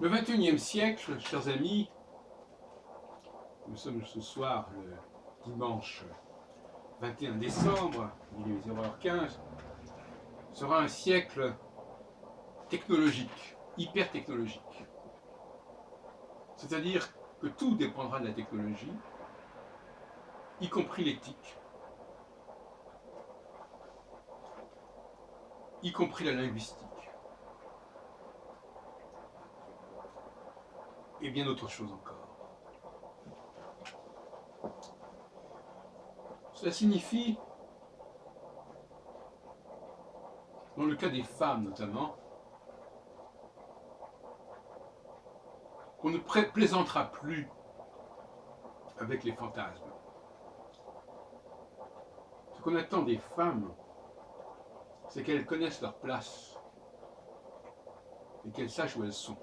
Le XXIe siècle, chers amis, nous sommes ce soir le dimanche 21 décembre, il est 0h15, sera un siècle technologique, hyper technologique. C'est-à-dire que tout dépendra de la technologie, y compris l'éthique, y compris la linguistique, et bien d'autres choses encore. Cela signifie, dans le cas des femmes notamment, qu'on ne plaisantera plus avec les fantasmes. Ce qu'on attend des femmes, c'est qu'elles connaissent leur place et qu'elles sachent où elles sont.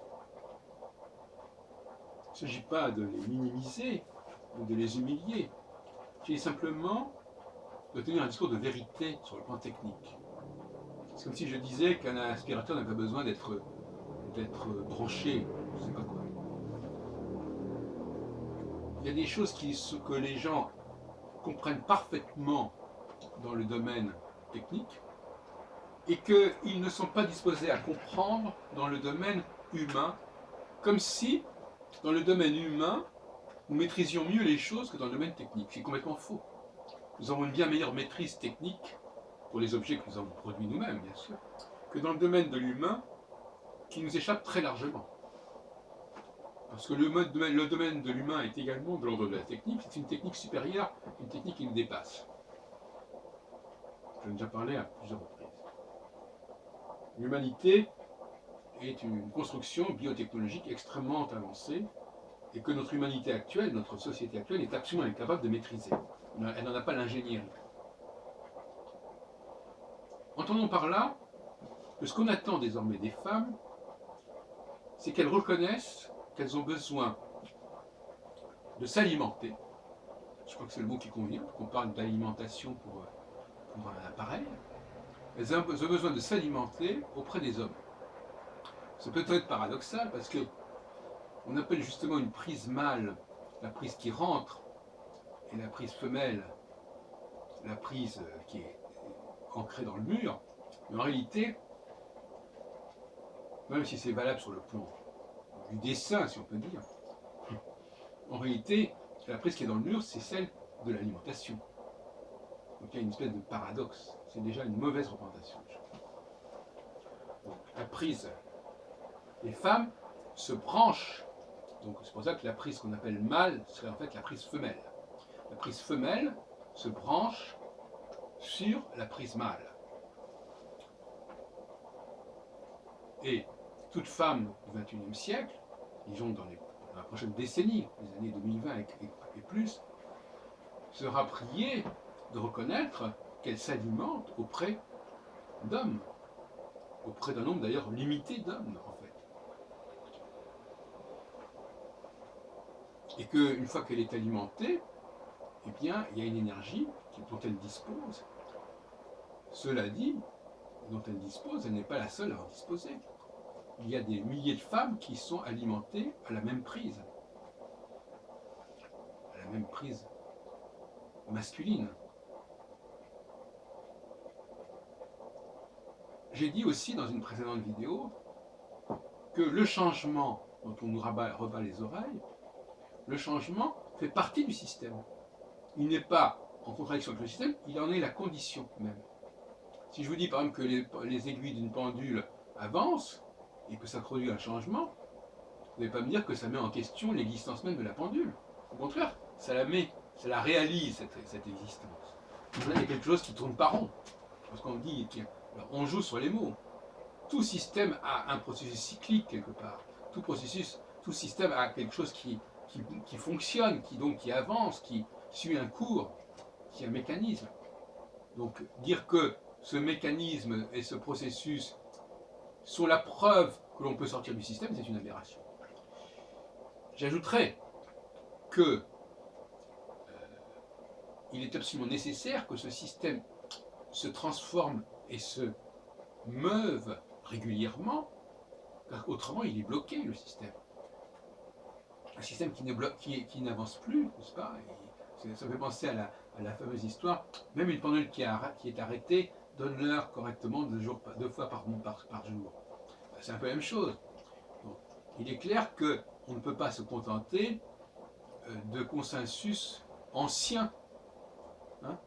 Il ne s'agit pas de les minimiser ou de les humilier. Il s'agit simplement de tenir un discours de vérité sur le plan technique. C'est comme si je disais qu'un aspirateur n'a pas besoin d'être branché, je ne sais pas quoi. Il y a des choses que les gens comprennent parfaitement dans le domaine technique et qu'ils ne sont pas disposés à comprendre dans le domaine humain, comme si, dans le domaine humain, nous maîtrisions mieux les choses que dans le domaine technique. C'est complètement faux. Nous avons une bien meilleure maîtrise technique, pour les objets que nous avons produits nous-mêmes, bien sûr, que dans le domaine de l'humain, qui nous échappe très largement. Parce que le domaine de l'humain est également de l'ordre de la technique, c'est une technique supérieure, une technique qui nous dépasse. J'en ai déjà parlé à plusieurs reprises. L'humanité est une construction biotechnologique extrêmement avancée et que notre humanité actuelle, notre société actuelle est absolument incapable de maîtriser. Elle n'en a pas l'ingénierie. Entendons par là que ce qu'on attend désormais des femmes, c'est qu'elles reconnaissent qu'elles ont besoin de s'alimenter. Je crois que c'est le mot qui convient, qu'on parle d'alimentation pour un appareil. Elles ont besoin de s'alimenter auprès des hommes. C'est peut-être paradoxal parce que on appelle justement une prise mâle la prise qui rentre et la prise femelle la prise qui est ancrée dans le mur. Mais en réalité, même si c'est valable sur le plan du dessin, si on peut dire, en réalité, la prise qui est dans le mur, c'est celle de l'alimentation. Donc il y a une espèce de paradoxe. C'est déjà une mauvaise représentation. Donc la prise des femmes se branche. Donc c'est pour ça que la prise qu'on appelle mâle serait en fait la prise femelle. La prise femelle se branche sur la prise mâle. Et toute femme du XXIe siècle, disons dans la prochaine décennie, les années 2020 et plus, sera priée de reconnaître qu'elle s'alimente auprès d'hommes, auprès d'un nombre d'ailleurs limité d'hommes en fait. Et qu'une fois qu'elle est alimentée, eh bien, il y a une énergie dont elle dispose. Cela dit, dont elle dispose, elle n'est pas la seule à en disposer. Il y a des milliers de femmes qui sont alimentées à la même prise masculine. J'ai dit aussi dans une précédente vidéo que le changement dont on nous rebat les oreilles, le changement fait partie du système. Il n'est pas en contradiction avec le système, il en est la condition même. Si je vous dis par exemple que les aiguilles d'une pendule avancent et que ça produit un changement, vous n'allez pas me dire que ça met en question l'existence même de la pendule. Au contraire, ça la réalise cette existence. Donc là, il y a quelque chose qui tourne pas rond. Parce qu'on dit, alors on joue sur les mots. Tout système a un processus cyclique quelque part. Tout système a quelque chose qui fonctionne, qui avance, qui suit un cours, qui est un mécanisme. Donc dire que ce mécanisme et ce processus sont la preuve que l'on peut sortir du système, c'est une aberration. J'ajouterais que il est absolument nécessaire que ce système se transforme et se meuve régulièrement Car autrement, il est bloqué, le système. Un système qui n'avance plus, n'est-ce pas? Ça me fait penser à la fameuse histoire, même une pendule qui est arrêtée donne l'heure correctement 2 fois par jour. C'est un peu la même chose. Donc, il est clair qu'on ne peut pas se contenter de consensus anciens. Hein.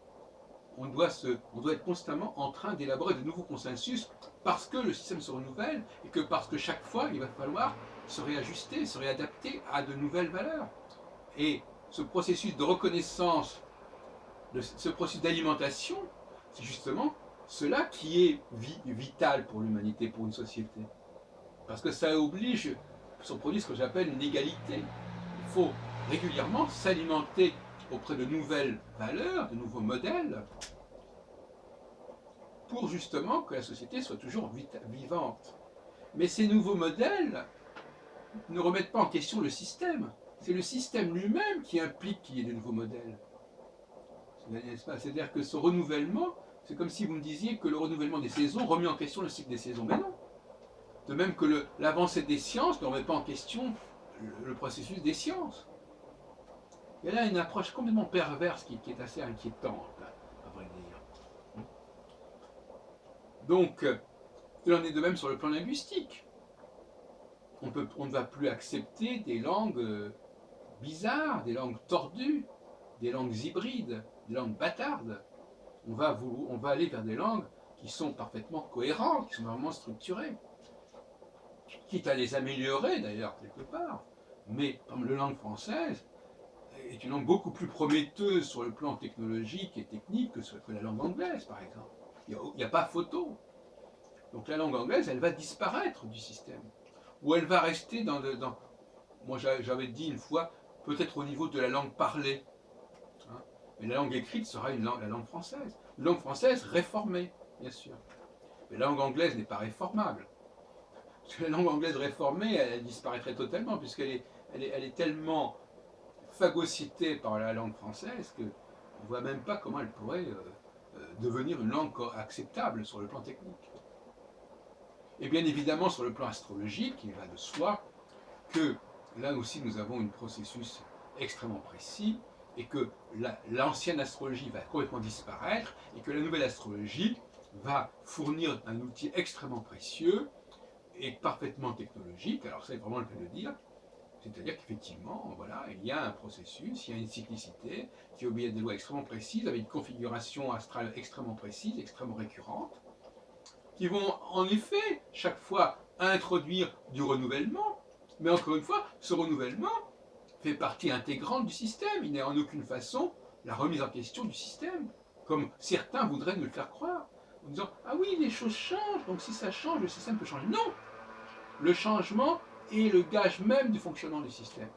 On doit être constamment en train d'élaborer de nouveaux consensus parce que le système se renouvelle et que parce que chaque fois, il va falloir se réajuster, se réadapter à de nouvelles valeurs. Et ce processus de reconnaissance, ce processus d'alimentation, c'est justement cela qui est vital pour l'humanité, pour une société. Parce que ça oblige, ça produit ce que j'appelle une égalité. Il faut régulièrement s'alimenter auprès de nouvelles valeurs, de nouveaux modèles, pour justement que la société soit toujours vivante. Mais ces nouveaux modèles ne remettent pas en question le système. C'est le système lui-même qui implique qu'il y ait de nouveaux modèles. C'est-à-dire que ce renouvellement, c'est comme si vous me disiez que le renouvellement des saisons remet en question le cycle des saisons. Mais non. De même que l'avancée des sciences ne remet pas en question le processus des sciences. Il y a là une approche complètement perverse qui est assez inquiétante, à vrai dire. Donc, il en est de même sur le plan linguistique. On ne va plus accepter des langues bizarres, des langues tordues, des langues hybrides, des langues bâtardes. On va aller vers des langues qui sont parfaitement cohérentes, qui sont vraiment structurées. Quitte à les améliorer d'ailleurs quelque part. Mais comme la langue française est une langue beaucoup plus prometteuse sur le plan technologique et technique que la langue anglaise, par exemple. Il n'y a pas photo. Donc la langue anglaise, elle va disparaître du système. Ou elle va rester moi j'avais dit une fois, peut-être au niveau de la langue parlée. Hein. Mais la langue écrite sera la langue française. Une langue française réformée, bien sûr. Mais la langue anglaise n'est pas réformable. Parce que la langue anglaise réformée, elle disparaîtrait totalement, puisqu'elle est tellement phagocytée par la langue française qu'on ne voit même pas comment elle pourrait devenir une langue acceptable sur le plan technique. Et bien évidemment, sur le plan astrologique, il va de soi que là aussi nous avons un processus extrêmement précis et que l'ancienne astrologie va complètement disparaître et que la nouvelle astrologie va fournir un outil extrêmement précieux et parfaitement technologique. Alors ça, c'est vraiment le cas de le dire. C'est-à-dire qu'effectivement, voilà, il y a un processus, il y a une cyclicité qui obéit à des lois extrêmement précises, avec une configuration astrale extrêmement précise, extrêmement récurrente, qui vont en effet chaque fois introduire du renouvellement, mais encore une fois, ce renouvellement fait partie intégrante du système. Il n'est en aucune façon la remise en question du système, comme certains voudraient nous le faire croire, en disant « Ah oui, les choses changent, donc si ça change, le système peut changer. » Non. Le changement est le gage même du fonctionnement du système.